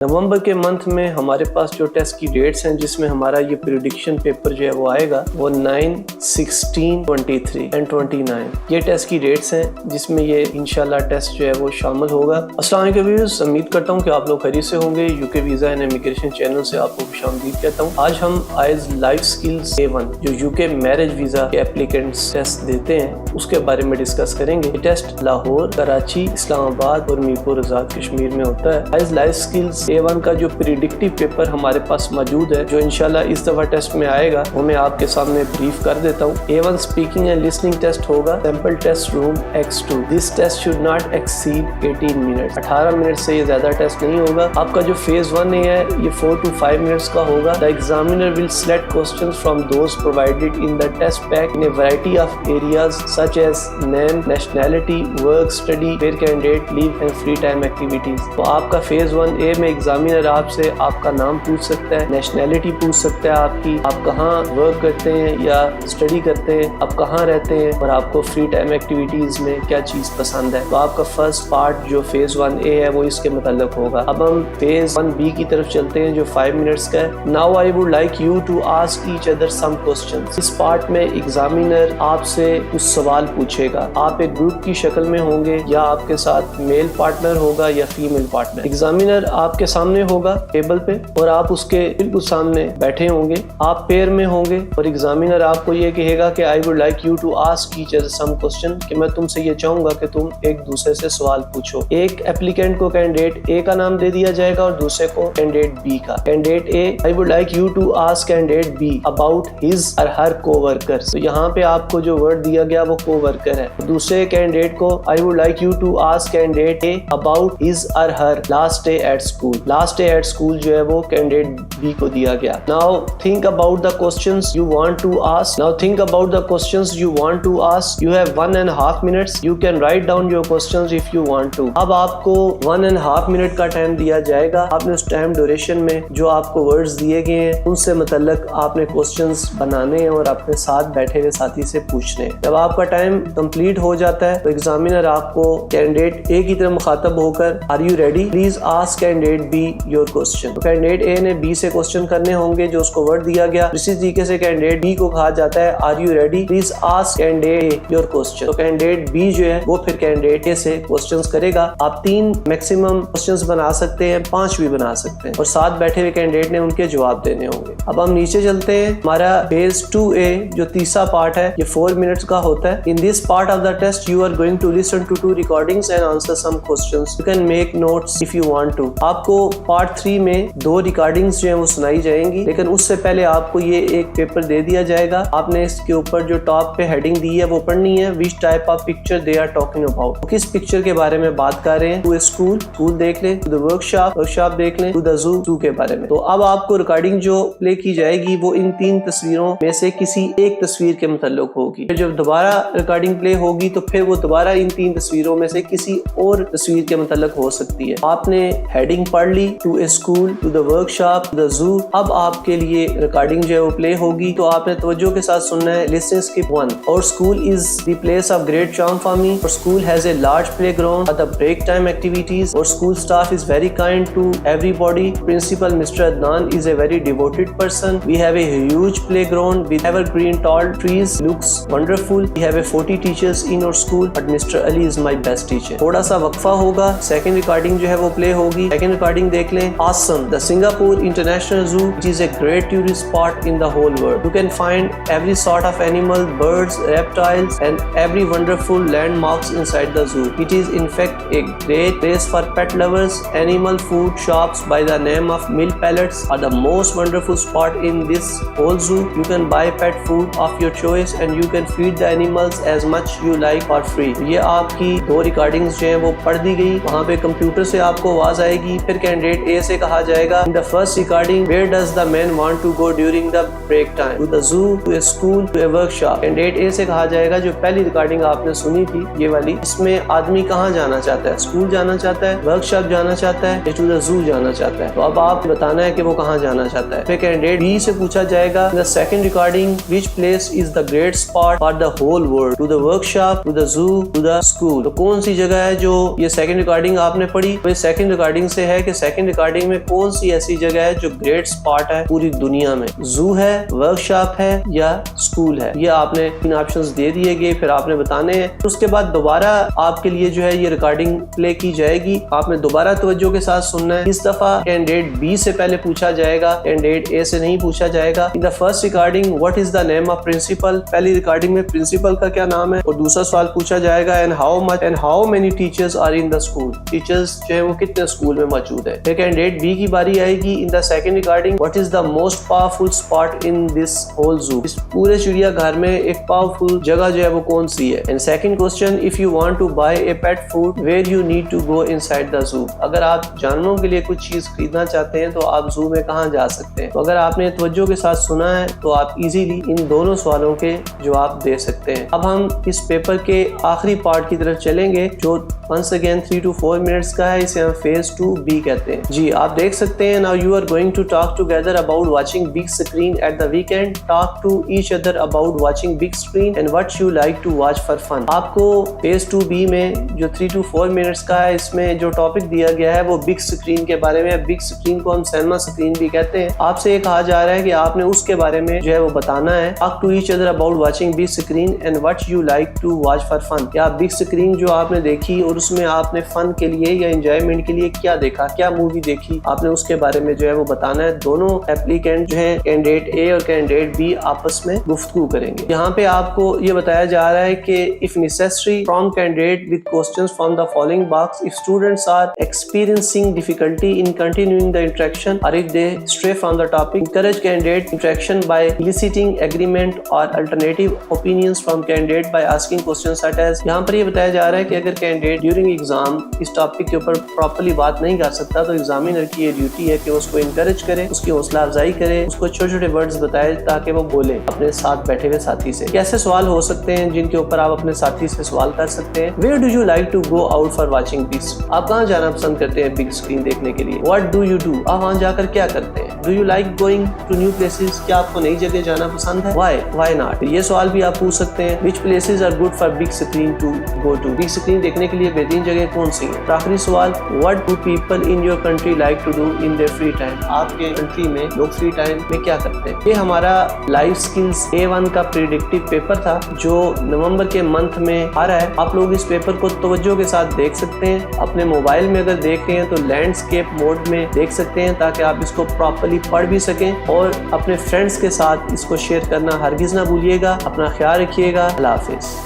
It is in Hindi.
नवंबर के मंथ में हमारे पास जो टेस्ट की डेट्स हैं जिसमें हमारा ये प्रिडिक्शन पेपर जो है वो आएगा वो 9, 16, 23 एंड 29 ये टेस्ट की डेट्स हैं जिसमें ये इंशाल्लाह टेस्ट जो है वो शामिल होगा। अस्सलाम वालेकुम व्यूअर्स, उम्मीद करता हूँ कि आप लोग खैरियत से होंगे। UK visa and immigration channel से आपको खुशामदीद कहता हूँ। आज हम आइज लाइफ स्किल्स A1 जो यूके मैरिज वीज़ा के एप्लीकेंट्स टेस्ट देते हैं उसके बारे में डिस्कस करेंगे। ये टेस्ट लाहौर, कराची, इस्लामाबाद और मीरपुर आज़ाद कश्मीर में होता है। आइज लाइफ स्किल्स A1 का जो प्रिडिक्टिव पेपर हमारे पास मौजूद है जो इंशाल्लाह इस दफा टेस्ट में आएगा वो मैं आपके सामने ब्रीफ कर देता हूँ। A1 speaking and listening test होगा। Sample test room X2। This test should not exceed 18 minute. 18 minute से ये ज्यादा टेस्ट नहीं होगा। आपका जो फेज 1 है ये 4 to 5 मिनट्स का होगा। The examiner will select questions from those provided in the test pack in a variety of areas such as name, nationality, work, study, where candidate live and free time activities. तो आपका फेज 1A में एग्जामिनर आपसे आपका नाम पूछ सकता है, नेशनैलिटी पूछ सकता है आपकी, आप कहाँ वर्क करते हैं या स्टडी करते हैं, आप कहाँ रहते हैं और आपको फ्री टाइम एक्टिविटीज में क्या चीज पसंद है। तो आपका फर्स्ट पार्ट जो फेज 1A है वो इसके मुताल्लिक होगा। अब हम फेज 1B की तरफ चलते हैं जो 5 मिनट्स का है। Now I would like you to ask each other some questions. इस पार्ट में एग्जामिनर आपसे कुछ सवाल पूछेगा। आप एक ग्रुप की शक्ल में होंगे या आपके साथ मेल पार्टनर होगा या फीमेल पार्टनर। एग्जामिनर आपके सामने होगा टेबल पे और आप उसके बिल्कुल सामने बैठे होंगे। आप पेयर में होंगे और एग्जामिनर आपको ये कहेगा कि I would like you to ask each other some question, कि मैं तुमसे ये चाहूंगा कि तुम एक दूसरे से सवाल पूछो। एक एप्लीकेंट को कैंडिडेट A का नाम दे दिया जाएगा और दूसरे को कैंडिडेट B का। Candidate A, I would like you to ask candidate B about his or her coworkers. तो यहाँ पे आपको जो वर्ड दिया गया वो कोवर्कर है। दूसरे कैंडिडेट को I would like you to ask candidate A about his or her last day at school. Last day at school जो है वो कैंडिडेट B को दिया गया। Now think about the questions you want to ask. Now think about the questions you want to ask. You have 1.5 minutes. You can write down your questions if you want to. अब आपको 1.5 मिनट का टाइम दिया जाएगा। आपने उस टाइम ड्यूरेशन में जो आपको वर्ड्स दिए गए हैं उनसे मुतल्लिक आपने क्वेश्चंस बनाने हैं और अपने साथ बैठे हुए साथी से पूछने हैं। जब आपका टाइम कंप्लीट हो जाता है तो एग्जामिनर आपको कैंडिडेट A की तरफ मुखातब होकर are you ready, please ask candidate B your question. तो कैंडिडेट A ने B से क्वेश्चन करने होंगे जो उसको वर्ड दिया गया। इसी तरीके से कैंडिडेट B को कहा जाता है are you ready, please ask candidate A your question. तो कैंडिडेट B जो है वो फिर कैंडिडेट A से क्वेश्चंस करेगा। आप 3 मैक्सिमम क्वेश्चंस बना सकते हैं, 5 भी बना सकते हैं और साथ बैठे हुए कैंडिडेट ने उनके जवाब देने होंगे। अब हम नीचे चलते हैं। हमारा फेज 2A जो तीसरा पार्ट है ये 4 मिनट्स का होता है। In this part of the test you are going to listen to 2 recordings and answer some questions. You can make notes if you want to. आपको पार्ट 3 में 2 रिकॉर्डिंग्स जो है वो सुनाई जाएंगी, लेकिन उससे पहले आपको ये एक पेपर दे दिया जाएगा। आपने इसके ऊपर जो टॉप पे हेडिंग दी है वो पढ़नी है। Which type of picture they are talking about. किस पिक्चर के बारे में बात कर रहे हैं। टू ए स्कूल, स्कूल देख लें। टू द वर्कशॉप, वर्कशॉप देख लें। टू द जू, जू के बारे में। तो अब आपको रिकॉर्डिंग जो प्ले की जाएगी वो इन 3 तस्वीरों में से किसी एक तस्वीर के मुताल्लिक होगी। जब दोबारा रिकॉर्डिंग प्ले होगी तो फिर वो दोबारा इन 3 तस्वीरों में से किसी और तस्वीर के मुताल्लिक हो सकती है। आपने हेडिंग पढ़ ली, to a school, to the workshop, to the zoo. अब आपके लिए रिकॉर्डिंग जो है वो प्ले होगी तो आपने तवज्जो के साथ सुनना है। Listen skip 1। Our school is the place of great charm for me. Our school has a large playground for the break time activities. Our school staff is very kind to everybody. Principal mister Adnan is a very devoted person. We have a huge playground with evergreen tall trees. Looks wonderful. We have a 40 teachers in our school, but Mr. Ali is my best teacher. थोड़ा सा वक्फा होगा। सेकंड रिकॉर्डिंग जो है वो प्ले होगी। सेकंड रिकॉर्डिंग देख लें। Awesome. The Singapore International Zoo, which is a great tourist spot in the whole world. You can find every sort of animal, birds, reptiles, and every wonderful landmarks inside the zoo. It is in fact a great place for pet lovers. Animal food shops by the name of Milk Pallets are the most wonderful spot in this whole zoo. You can buy pet food of your choice and you can feed the animals as much you like for free. ये आपकी 2 रिकॉर्डिंग्स जो हैं वो पढ़ दी गई। वहाँ पे कंप्यूटर से आपको आवाज आएगी। फिर कैंडिडेट A से कहा जाएगा in the first recording where does the man want to go during the break time? To the zoo, to a school, to a workshop. Candidate A से कहा जाएगा जो पहली रिकॉर्डिंग आपने सुनी थी ये वाली, इसमें आदमी कहाँ जाना चाहता है। स्कूल जाना चाहता है, वर्कशॉप जाना चाहता है या टू द जू जाना चाहता है। तो अब आप बताना है कि वो कहाँ जाना चाहता है। फिर कैंडिडेट B से पूछा जाएगा the second recording which place is the great spot for the whole world, to the workshop, to the zoo, to the school. तो कौन सी जगह है जो ये सेकंड रिकॉर्डिंग आपने पढ़ी? तो इस सेकंड रिकॉर्डिंग से है कि सेकंड रिकॉर्डिंग में कौन सी ऐसी जगह है जो ग्रेट स्पॉट है पूरी दुनिया में? जू है, वर्कशॉप है या स्कूल है? ये आपने 3 ऑप्शंस दे दिए गए, फिर आपने बताने हैं। उसके बाद दोबारा आपके लिए जो है ये रिकॉर्डिंग प्ले की जाएगी। आपने दोबारा तवज्जो के साथ सुनना है। इस दफा कैंडिडेट बी से पहले पूछा जाएगा, कैंडिडेट ए से नहीं पूछा जाएगा। In the first recording what is the name of principal? पहली रिकॉर्डिंग में प्रिंसिपल का क्या नाम है? और दूसरा सवाल पूछा जाएगा and how much and how many teachers are in the school? Teachers जो है वो कितने स्कूल में मौजूद है। फिर कैंडिडेट बी की बारी आएगी। In the second recording what is the most powerful spot in this whole zoo? इस पूरे चिड़ियाघर में एक पावरफुल जगह जो है वो कौन सी है? And second question if you want to buy a pet food where you need to go inside the zoo? अगर आप जानवरों के लिए कुछ चीज खरीदना चाहते हैं तो आप जू में कहाँ जा सकते हैं? तो अगर आपने तवज्जो के साथ सुना है तो आप इजीली इन दोनों सवालों के जवाब दे सकते हैं। अब हम इस पेपर के आखिरी पार्ट की तरफ चलेंगे जो वंस अगेन 3 to 4 मिनट्स का है। इसे हम फेज 2B कहते हैं। जी आप देख सकते हैं। Now you are going to talk together about watching big screen at the weekend. Talk to each other about watching big screen and what you like to watch for fun. आपको फेज 2B में जो 3 to 4 मिनट्स का है इसमें जो टॉपिक दिया गया है वो बिग स्क्रीन के बारे में। बिग स्क्रीन को हम सिनेमा स्क्रीन भी कहते हैं। आपसे ये कहा जा रहा है कि आपने उसके बारे में जो है वो बताना है। Talk to each other about watching big screen and what you like to watch for fun. या बिग स्क्रीन जो आपने देखी और उसमें आपने फन के लिए या एंजॉयमेंट के लिए क्या देखा, क्या मूवी देखी, आपने उसके बारे में जो है वो बताना है। दोनों एप्लीकेंट जो है कैंडिडेट ए और कैंडिडेट बी आपस में गुफ्तगू करेंगे। यहाँ पे आपको ये बताया जा रहा है कि if necessary from candidate with questions from the following box. If students are experiencing difficulty in continuing the interaction or if they stray from the topic, encourage candidate interaction by eliciting agreement or alternative opinions from candidate by asking questions such as। यहाँ पर ये बताया जा रहा है कि अगर कैंडिडेट ड्यूरिंग एग्जाम इस टॉपिक के ऊपर प्रॉपर्ली बात नहीं कर सकता तो एग्जामिनर की ये ड्यूटी है कि उसको इंकरेज करे, उसकी हौसला अफजाई करे, उसको छोटे छोटे वर्ड्स बताए ताकि वो बोले अपने साथ बैठे हुए साथी से। कैसे सवाल हो सकते हैं जिनके ऊपर आप अपने साथी से सवाल कर सकते हैं? Where do you like to go out for watching big? आप कहाँ जाना पसंद करते हैं बिग स्क्रीन देखने के लिए? What do you do? आप वहाँ जाकर क्या करते हैं? Do you like going to new places? क्या आपको नई जगह जाना पसंद है? Why not? ये सवाल भी आप पूछ सकते हैं। Which places are good for big screen to go to? Big screen देखने के लिए बेहतरीन जगह कौन सी है? आखिरी सवाल what do people in your country like to do in their free time? आपके कंट्री में लोग फ्री टाइम में क्या करते हैं? ये हमारा लाइफ स्किल्स A1 का प्रेडिक्टिव पेपर था जो नवंबर के मंथ में आ रहा है। आप लोग इस पेपर को तवज्जो के साथ देख सकते हैं। अपने मोबाइल में अगर देख रहे हैं तो लैंडस्केप मोड में देख सकते हैं ताकि आप इसको प्रॉपर्ली पढ़ भी सकें। और अपने फ्रेंड्स के साथ इसको शेयर करना हरगिज ना भूलिएगा। अपना ख्याल रखिएगा। अल्लाह हाफिज।